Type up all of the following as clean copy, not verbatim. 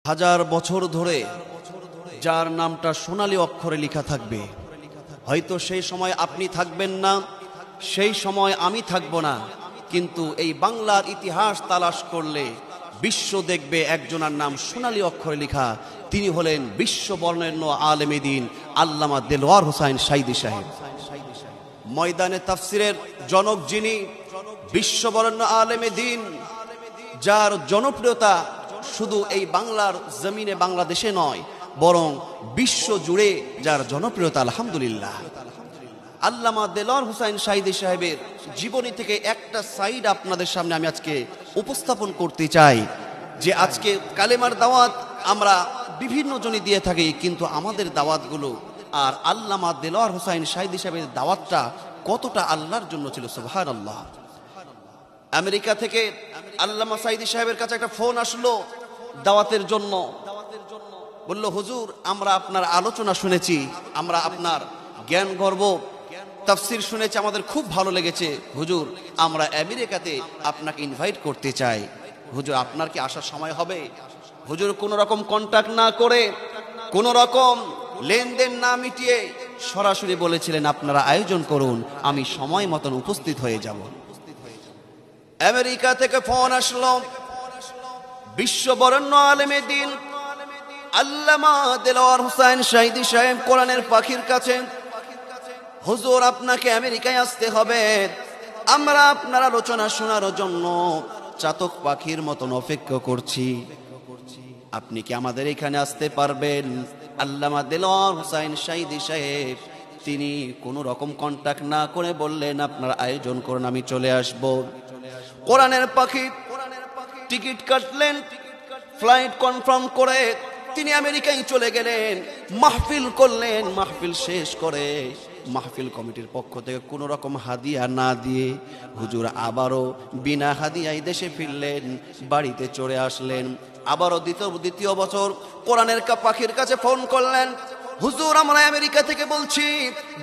হাজার বছর ধরে যার নামটা সোনালী অক্ষরে লেখা থাকবে, হয়তো সেই সময় আপনি থাকবেন না, সেই সময় আমি থাকব না, কিন্তু এই বাংলার ইতিহাস তালাশ করলে বিশ্ব দেখবে একজনের নাম সোনালী অক্ষরে লেখা। তিনি হলেন বিশ্ববরেণ্য আলেমে দ্বীন আল্লামা দেলোয়ার হোসাইন সাঈদী সাহেব। ময়দানে তাফসিরের জনক যিনি, বিশ্ববরেণ্য আলেমে দ্বীন, যার জনপ্রিয়তা শুধু এই বাংলার জমিনে বাংলাদেশে নয় বরং বিশ্ব জুড়ে যার জনপ্রিয়তা, আলহামদুলিল্লাহ। আল্লামা দেলোয়ার হোসাইন সাঈদী সাহেবের জীবনী থেকে একটা সাইড আপনাদের সামনে আমি আজকে উপস্থাপন করতে চাই। যে আজকে কালেমার দাওয়াত আমরা বিভিন্ন জনই দিয়ে থাকি, কিন্তু আমাদের দাওয়াতগুলো আর আল্লামা দেলোয়ার হোসাইন সাঈদী সাহেবের দাওয়াতটা কতটা আল্লাহর জন্য ছিল, সুবহানাল্লাহ। আমেরিকা থেকে আল্লামা সাঈদী সাহেবের কাছে একটা ফোন আসলো দাওয়াতের জন্য। বলল, হুজুর, আমরা আপনার আলোচনা শুনেছি, আমরা আপনার জ্ঞান গর্ব তাফসির শুনেছি, আমাদের খুব ভালো লেগেছে। হুজুর, আমরা আমেরিকাতে আপনাকে ইনভাইট করতে চাই। হুজুর, আপনার কি আসার সময় হবে? হুজুর কোনো রকম কন্টাক্ট না করে, কোনো রকম লেনদেন না মিটিয়ে সরাসরি বলেছিলেন, আপনারা আয়োজন করুন, আমি সময় মতন উপস্থিত হয়ে যাব। আমেরিকা থেকে ফোন আসলো বিশ্ববরেণ্য আলেমে দ্বীন আল্লামা দেলোয়ার হোসাইন সাঈদী সাহেব কোরআনের পাখির কাছে। হুজুর, আপনাকে আমেরিকায় আসতে হবে, আমরা আপনার আলোচনা শোনার জন্য চাতক পাখির মতন অপেক্ষা করছি, আপনি কি আমাদের এখানে আসতে পারবেন? আল্লামা দেলোয়ার হোসাইন সাঈদী সাহেব তিনি কোনো রকম কন্টাক্ট না করে বললেন, আপনার আয়োজন করুন, আমি চলে আসব। কোরআনের পাখি টিকিট কাটলেন, ফ্লাইট কনফার্ম করে তিনি আমেরিকায় চলে গেলেন। মাহফিল করলেন, মাহফিল শেষ করে মাহফিল কমিটির পক্ষ থেকে কোনো রকম হাদিয়া না দিয়ে হুজুর আবারও বিনা হাদিয়ায় দেশে ফিরলেন, বাড়িতে চলে আসলেন। আবারও দ্বিতীয় বছর কোরআনের পাখির কাছে ফোন করলেন, হুজুর, আমরা আমেরিকা থেকে বলছি,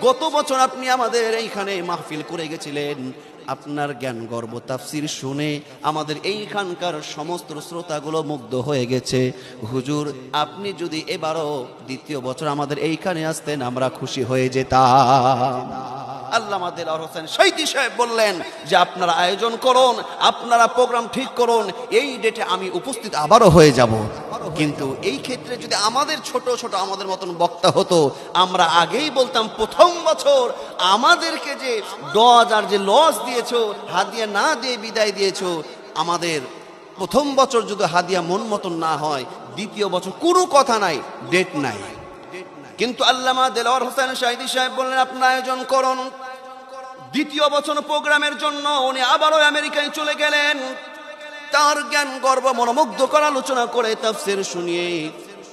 গত বছর আপনি আমাদের এইখানে মাহফিল করে গেছিলেন, আপনার জ্ঞান গর্ব তাফসির শুনে আমাদের এইখানকার সমস্ত শ্রোতাগুলো মুগ্ধ হয়ে গেছে। হুজুর, আপনি যদি এবারও দ্বিতীয় বছর আমাদের এইখানে আসতেন, আমরা খুশি হয়ে যেতাম। আল্লামা দেলোয়ার হোসাইন সাঈদী সাহেব বললেন যে আপনারা আয়োজন করুন, আপনারা প্রোগ্রাম ঠিক করুন, এই ডেটে আমি উপস্থিত আবারও হয়ে যাব। কিন্তু এই ক্ষেত্রে যদি আমাদের ছোট ছোট আমাদের মতন বক্তা হতো, আমরা আগেই বলতাম, প্রথম বছর আমাদেরকে যে ডজ আর যে লস দিয়েছো, হাদিয়া না দিয়ে বিদায় দিয়েছো, আমাদের প্রথম বছর যদি হাদিয়া মন মতন না হয়, দ্বিতীয় বছর কোনো কথা নাই, ডেট নাই। কিন্তু আল্লামা দেলোয়ার হোসাইন সাঈদী সাহেব বললেন, আপনারা আয়োজন করুন। দ্বিতীয় বছর প্রোগ্রামের জন্য উনি আবারও আমেরিকায় চলে গেলেন। তার জ্ঞান গর্ব মনোমুগ্ধ করা আলোচনা করে তাফসীর শুনিয়ে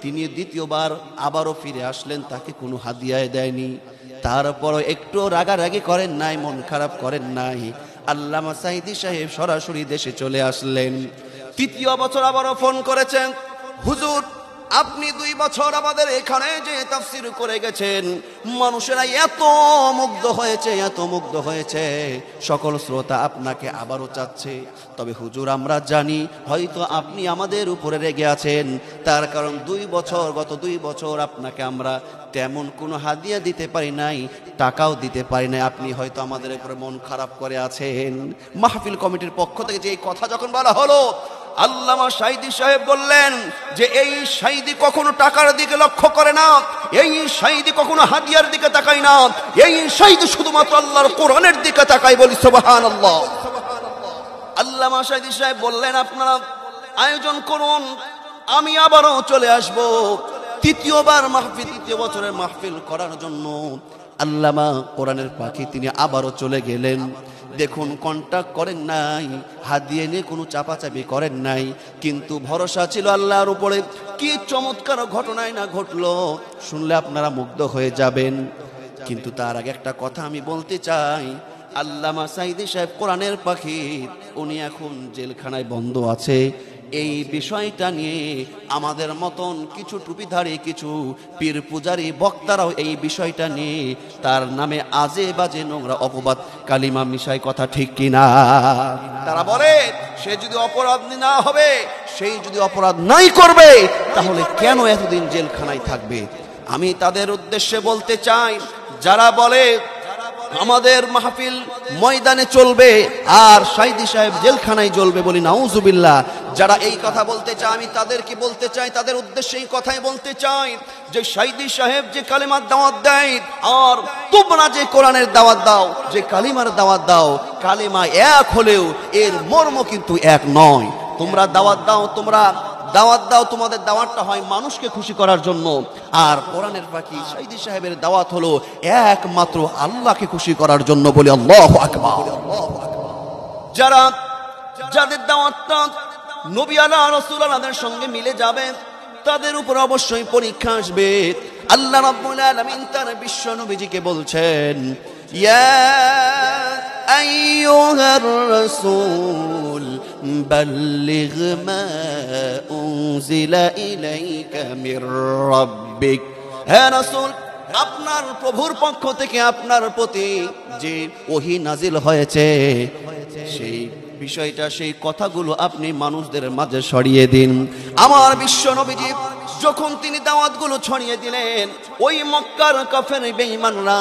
তিনি দ্বিতীয়বার আবারও ফিরে আসলেন, তাকে কোনো হাদিয়ায় দেয়নি। তারপরও একটু রাগারাগি করেন নাই, মন খারাপ করেন নাই। আল্লামা সাঈদী সাহেব সরাসরি দেশে চলে আসলেন। তৃতীয় বছর আবারও ফোন করেছেন, হুজুর, আপনি 2 বছর আমাদের এখানে যে তাফসীর করে গেছেন, মানুষেরা এত মুগ্ধ হয়েছে, এত মুগ্ধ হয়েছে, সকল শ্রোতা আপনাকে আবারও চাচ্ছে। তবে হুজুর, আমরা জানি হয়তো আপনি আমাদের উপরে রেগে আছেন, তার কারণ গত 2 বছর আপনাকে আমরা তেমন কোনো হাদিয়া দিতে পারি নাই, টাকাও দিতে পারি নাই, আপনি হয়তো আমাদের উপরে মন খারাপ করে আছেন। মাহফিল কমিটির পক্ষ থেকে যে এই কথা যখন বলা হলো, আল্লামা সাঈদী সাহেব বললেন যে এই সাঈদী কখনো টাকার দিকে লক্ষ্য করে না, এই সাঈদী কখনো হাদিয়ার দিকে তাকায় না, এই সাঈদী শুধুমাত্র আল্লাহর কোরআনের দিকে তাকায়। বলি সুবহানাল্লাহ। আল্লামা সাঈদী সাহেব বললেন, আপনারা আয়োজন করুন, আমি আবারও চলে আসব। তৃতীয় বছরের মাহফিল করার জন্য আল্লামা কোরআনের পাখি তিনি আবারও চলে গেলেন। দেখুন, কন্টাক্ট করেন নাই, হাদিয়া নিয়ে কোনো চাপাচাপি করেন নাই, কিন্তু ভরসা ছিল আল্লাহর উপরে। কি চমৎকার ঘটনায় না ঘটলো, শুনলে আপনারা মুগ্ধ হয়ে যাবেন। কিন্তু তার আগে একটা কথা আমি বলতে চাই, আল্লামা সাঈদী সাহেব কোরআনের পাখি, উনি এখন জেলখানায় বন্ধ আছে। এই বিষয়টা নিয়ে আমাদের মতন কিছু টুপিধারী কিছু পীর পূজারী বক্তারাও এই বিষয়টা নিয়ে তার নামে আজে বাজে নোংরা অপবাদ কালিমা মিশাই, কথা ঠিক কিনা? তারা বলে সে যদি অপরাধ না হবে, সেই যদি অপরাধ নাই করবে, তাহলে কেন এতদিন জেলখানায় থাকবে? আমি তাদের উদ্দেশ্যে বলতে চাই, যারা বলে আমাদের মাহফিল ময়দানে চলবে আর সাইদি সাহেব জেলখানায় জ্বলবে, বলি নাউজুবিল্লাহ। যারা এই কথা বলতে চায়, আমি তাদেরকে বলতে চাই, তাদের উদ্দেশ্যে এই কথাই বলতে চাই যে সাইদি সাহেব যে কালিমার দাওয়াত দেয় আর তোমরা যে কোরআনের দাওয়াত দাও, যে কালিমার দাওয়াত দাও, কালিমা এক হলেও এর মর্ম কিন্তু এক নয়। তোমরা দাওয়াত দাও, তোমাদের দাওয়াতটা হয় মানুষকে খুশি করার জন্য, আর কোরআনের পাখি সাইদি সাহেবের দাওয়াত হলো একমাত্র আল্লাহকে খুশি করার জন্য, বলি আল্লাহু আকবার। যাদের দাওয়াতটা নবী আল্লাহ রাসূল আল্লাহর সঙ্গে মিলে যাবে, তাদের উপর অবশ্যই পরীক্ষা আসবে। আল্লাহ রাব্বুল আলামিন তার বিশ্ব নবীজিকে বলছেন, ইয়া আইয়ুহার রাসূল বাল্লিগ মা উনজিলা ইলাইকা মির রাব্বিক। হে রাসূল, আপনার প্রভুর পক্ষ থেকে আপনার প্রতি যে ওহী নাজিল হয়েছে, সেই বিষয়টা, সেই কথাগুলো আপনি মানুষদের মাঝে ছড়িয়ে দিন। আমার বিশ্ব নবীজি যখন তিনি দাওয়াতগুলো ছড়িয়ে দিলেন, ওই মক্কার কাফের বেঈমানরা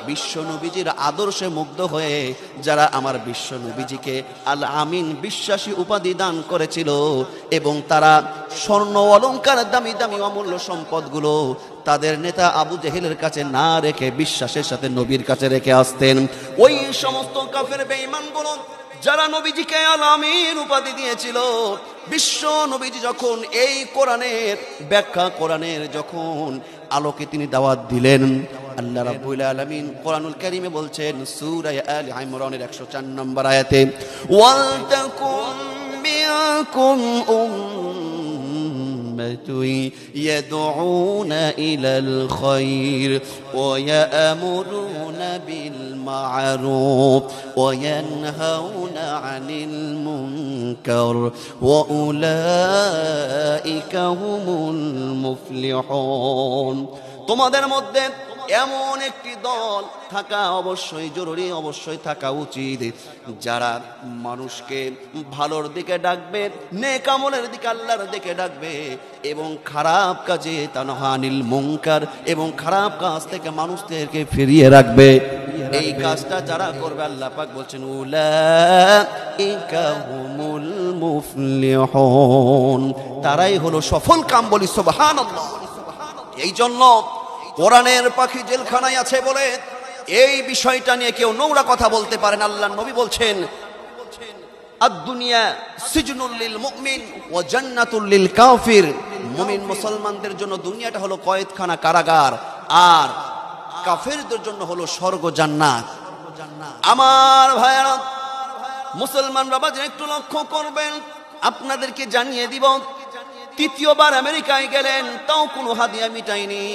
বিশ্ব নবীজির আদর্শে মুগ্ধ হয়ে, যারা আমার বিশ্ব নবীজিকে আল আমিন বিশ্বাসী উপাধি দান করেছিল, এবং তারা স্বর্ণ অলংকার দামি দামি অমূল্য সম্পদগুলো তাদের নেতা আবু জেহেলের কাছে না রেখে বিশ্বাসের সাথে নবীর কাছে রেখে আসতেন, ওই সমস্ত কাফের বেঈমানগুলো যারা নবীজিকে আল আমিন উপাধি দিয়েছিল, বিশ্ব নবীজি যখন এই কোরআনের ব্যাখ্যা, কোরআনের যখন আলোকে তিনি দাওয়াত দিলেন, আল্লাহ রাব্বুল আলামিন কোরআনুল কারীমে বলছেন সূরা আলে ইমরানের 104 নম্বর আয়াতে, ওয়াল তাকুম মিনকুম উম্মাতুন ইয়াদউনা ইলাল খায়র ওয়া ইয়া'মুরুনা বিল মা'রুফ ওয়া ইয়ানহাউনা আনিল মুনকার ওয়া উলাইকা হুমুল মুফলিহুন। তোমাদের মধ্যে এমন একটি দল থাকা অবশ্যই জরুরি, অবশ্যই থাকা উচিত, যারা মানুষকে ভালোর দিকে ডাকবে, নেক আমলের দিকে, আল্লাহর দিকে ডাকবে, এবং খারাপ কাজে তানহানিল মুনকার, এবং খারাপ কাজ থেকে মানুষদেরকে ফিরিয়ে রাখবে। এই কাজটা যারা করবে, আল্লাহ পাক বলছেন উলাইকা হুমুল মুফলিহুন, তারাই হলো সফল কাম, বলি সুবহানাল্লাহ। এই জন্য কোরআনের পাখি জেলখানায় আছে বলে এই বিষয়টা নিয়ে কেউ নোংরা কথা বলতে পারেন। আল্লাহর নবী বলছেন, আদ-দুনিয়া সিজনুল লিল মুমিন ওয়া জান্নাতুল লিল কাফির। মুমিন মুসলমানদের জন্য দুনিয়াটা হলো কয়েদখানা, কারাগার, আর কাফেরদের জন্য হলো স্বর্গ, জান্নাত। আমার ভাইরা মুসলমানরা বাজে একটু লক্ষ্য করবেন, আপনাদেরকে জানিয়ে দিব, তৃতীয়বার আমেরিকায় গেলেন, তাও কোনো হাদিয়া মিটাইনি।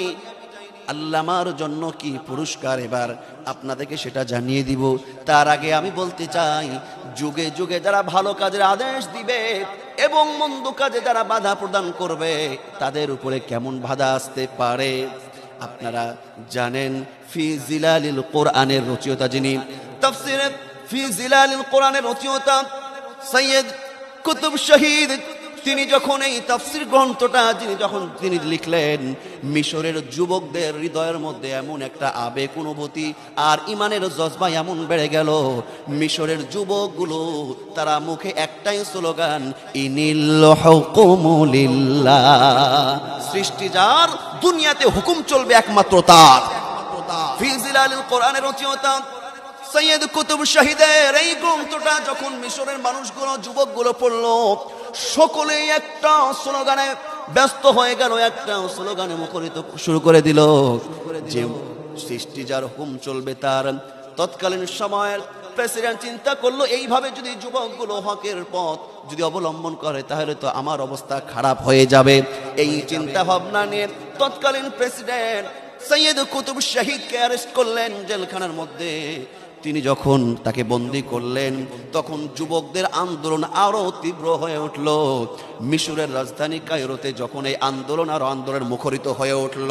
আল্লামার জন্য কি পুরস্কার, এবার আপনাদেরকে সেটা জানিয়ে দিব। তার আগে আমি বলতে চাই, যুগে যুগে যারা ভালো কাজের আদেশ দিবে এবং মন্দ কাজে যারা বাধা প্রদান করবে, তাদের উপরে কেমন বাধা আসতে পারে আপনারা জানেন। ফি জিলালিল কোরআনের রচয়িতা, যিনি তাফসিরে ফি জিলালিল কোরআনের রচয়িতা সৈয়দ কুতুব শহীদ, তিনি যখন এই তাফসীর গ্রন্থটা তিনি লিখলেন, মিশরের যুবকদের হৃদয়ের মধ্যে এমন একটা আবেগ, অনুভূতি আর ইমানের জজবা এমন বেড়ে গেল, মিশরের যুবকগুলো তারা মুখে একটাই স্লোগান, ইনিল হুকুমু লিল্লাহ, সৃষ্টি যার, দুনিয়াতে হুকুম চলবে একমাত্র তার। ফি জিলালিল কোরআনের রচয়িতা সৈয়দ কুতুব শহীদের এই গ্রন্থটা যখন মিশরের মানুষগুলো, যুবকগুলো পড়লো, সকলেই একটা স্লোগানে ব্যস্ত হয়ে গেল, একটা স্লোগানে মুখরিত শুরু করে দিল যে সৃষ্টি যার হুকুম চলবে তার। তৎকালীন সময়ের প্রেসিডেন্ট চিন্তা করলো, এইভাবে যদি যুবকগুলো হকের পথ যদি অবলম্বন করে, তাহলে তো আমার অবস্থা খারাপ হয়ে যাবে। এই চিন্তা ভাবনা নিয়ে তৎকালীন প্রেসিডেন্ট সৈয়দ কুতুব শহীদকে অ্যারেস্ট করলেন জেলখানার মধ্যে। তিনি যখন তাকে বন্দী করলেন তখন যুবকদের আন্দোলন আরো তীব্র হয়ে উঠল। মিশরের রাজধানী কায়রোতে যখন এই আন্দোলন আরো আন্দোলন মুখরিত হয়ে উঠল,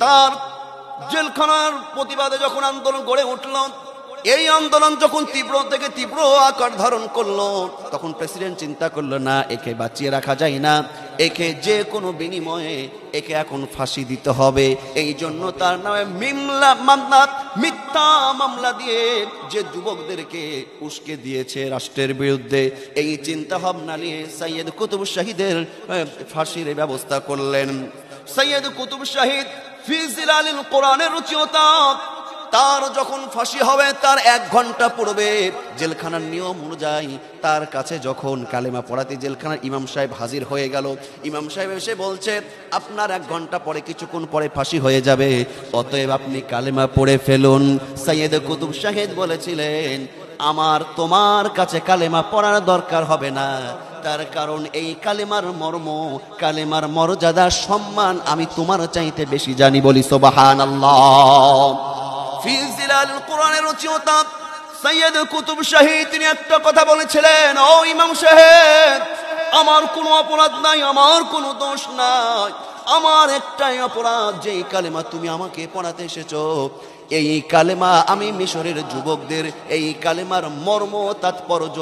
তার জেলখানার প্রতিবাদে যখন আন্দোলন গড়ে উঠল, এই আন্দোলন যখন তীব্র থেকে তীব্র আকার ধারণ করলো, তখন প্রেসিডেন্ট চিন্তা করলো, না, একে বাঁচিয়ে রাখা যায় না, একে যে কোনো বিনিময়ে একে এখন ফাঁসি দিতে হবে। এই জন্য তার নামে মিথ্যা মামলা দিয়ে যে যুবকদেরকে উস্কে দিয়েছে রাষ্ট্রের বিরুদ্ধে, এই চিন্তা ভাবনা নিয়ে সৈয়দ কুতুব শাহিদের ফাঁসির ব্যবস্থা করলেন। সৈয়দ কুতুব শাহিদ ফি জিলালিল কোরআনের রচয়িতা, তার যখন ফাঁসি হবে তার 1 ঘন্টা পূর্বে জেলখানার নিয়ম অনুযায়ী তার কাছে যখন কালেমা পড়াতে জেলখানার ইমাম সাহেব হাজির হয়ে গেল, ইমাম সাহেব এসে বলছে, আপনার 1 ঘন্টা পরে, কিছুক্ষণ পরে ফাঁসি হয়ে যাবে, অতএব আপনি কালেমা পড়ে ফেলুন। সৈয়দ কুতুব শাহিদ বলেছিলেন, আমার তোমার কাছে কালেমা পড়ার দরকার হবে না, তার কারণ এই কালেমার মর্ম, কালেমার মর্যাদা, সম্মান আমি তোমার চাইতে বেশি জানি। বলি সুবহানাল্লাহ। ফি জিলালিল কোরআনের রচয়িতা সৈয়দ কুতুব শাহিদ তিনি একটা কথা বলেছিলেন, ও ইমাম সাহেব, আমার কোনো অপরাধ নাই, আমার কোনো দোষ নাই, আমার একটাই অপরাধ, যেই কালেমা তুমি আমাকে পড়াতে এসেছো, এই কালেমা আমি মিশরের যুবকদের এই কালেমার মর্ম, তাৎপর্য,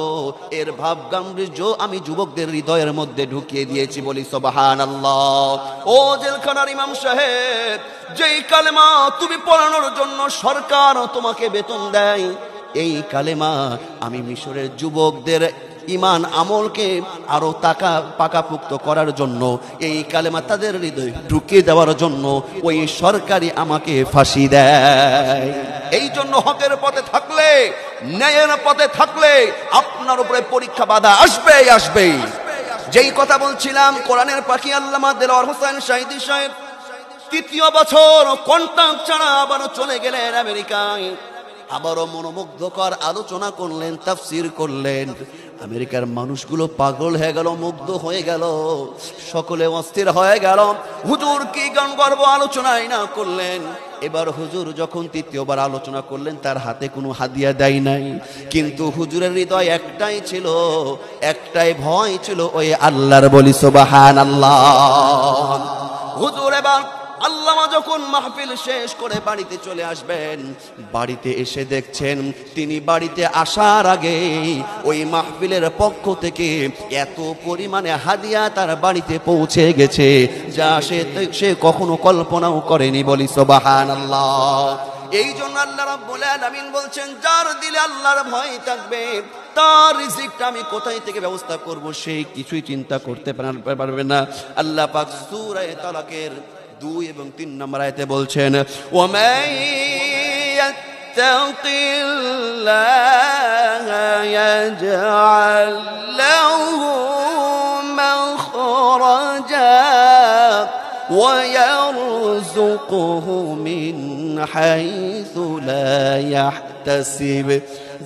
এর ভাব গাম্ভীর্য আমি যুবকদের হৃদয়ের মধ্যে ঢুকিয়ে দিয়েছি। বলি সুবহানাল্লাহ। ও জেলখানার ইমাম সাহেব, যেই কালেমা তুমি পড়ানোর জন্য সরকার তোমাকে বেতন দেয়, এই কালেমা আমি মিশরের যুবকদের ইমান আমলকে আরো পাকাপুক্ত করার জন্য, এই কালেমা তাদের হৃদয়ে ঢুকিয়ে দেওয়ার জন্য ওই সরকারি আমাকে ফাঁসি দেয়। এই জন্য হকের পথে থাকলে, ন্যায়ের পথে থাকলে আপনার উপরে পরীক্ষা বাধা আসবে। যেই কথা বলছিলাম, কোরআনের পাখি আল্লামা দেলোয়ার হোসেন শাহিদী সাহেব 3য় বছর কন্ট্রাক্ট ছাড়া আবারও চলে গেলেন আমেরিকায়। আবারও মনোমুগ্ধকর আলোচনা করলেন, তাফসীর করলেন। আমেরিকার মানুষগুলো পাগল হয়ে গেল, মুগ্ধ হয়ে গেল, সকলে অস্থির হয়ে গেল। হুজুর কি গান গর্ব আলোচনাই না করলেন। এবার হুজুর যখন 3য়বার আলোচনা করলেন, তার হাতে কোনো হাদিয়া দেয় নাই, কিন্তু হুজুরের হৃদয় একটাই ছিল, একটাই ভয় ছিল, ওই আল্লাহর। বলি সুবহানাল্লাহ। হুজুর এবার আল্লামা যখন মাহফিল শেষ করে বাড়িতে চলে আসবেন, বাড়িতে এসে দেখছেন তিনি বাড়িতে আসার আগে ওই মাহফিলের পক্ষ থেকে এত পরিমাণে হাদিয়া তার বাড়িতে পৌঁছে গেছে, যা সে কখনো কল্পনাও করেনি। বলি সুবহানাল্লাহ। এই জন্য আল্লাহ রাব্বুল আলামিন বলছেন, যার দিলে আল্লাহর ভয় থাকবে, তার রিজিকটা আমি কোথায় থেকে ব্যবস্থা করব, সেই কিছুই চিন্তা করতে পারবে না। আল্লাহ পাক সূরা তালাকের 2 এবং 3 নম্বর আয়াতে বলছেন, ওয়ামান ইয়াত্তাকিল্লাহা ইয়াজআল লাহু মাখরাজা ওয়া ইয়ারযুকুহু মিন হাইসু লা ইয়াহতাসিব।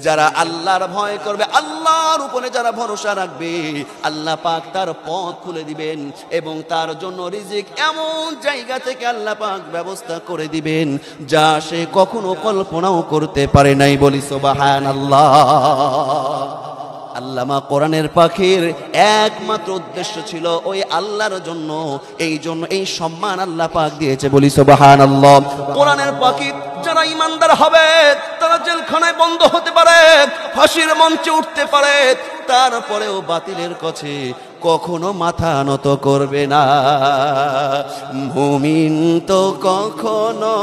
যারা আল্লাহর ভয় করবে, আল্লাহর উপরে যারা ভরসা রাখবে, আল্লাহ পাক তার পথ খুলে দিবেন এবং তার জন্য রিজিক এমন জায়গা থেকে আল্লাহ পাক ব্যবস্থা করে দিবেন, যা সে কখনো কল্পনাও করতে পারে নাই। বলি সুবহানাল্লাহ। আল্লামা কোরআনের পাখির একমাত্র উদ্দেশ্য ছিল ওই আল্লাহর জন্য, এই জন্য এই সম্মান আল্লাহ পাক দিয়েছে। বলি সুবহানাল্লাহ। কোরআনের পাখি যারা ইমানদার হবে, তারা জেলখানায় বন্ধ হতে পারে, ফাঁসির মঞ্চে উঠতে পারে, তারপরেও বাতিলের কাছে কখনো মাথা নত করবে না। মুমিন তো কখনো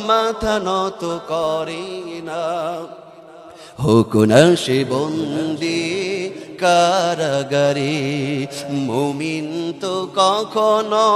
মাথা নত করে না, হোক না সে বন্দী কারাগারে। মুমিন তো কখনো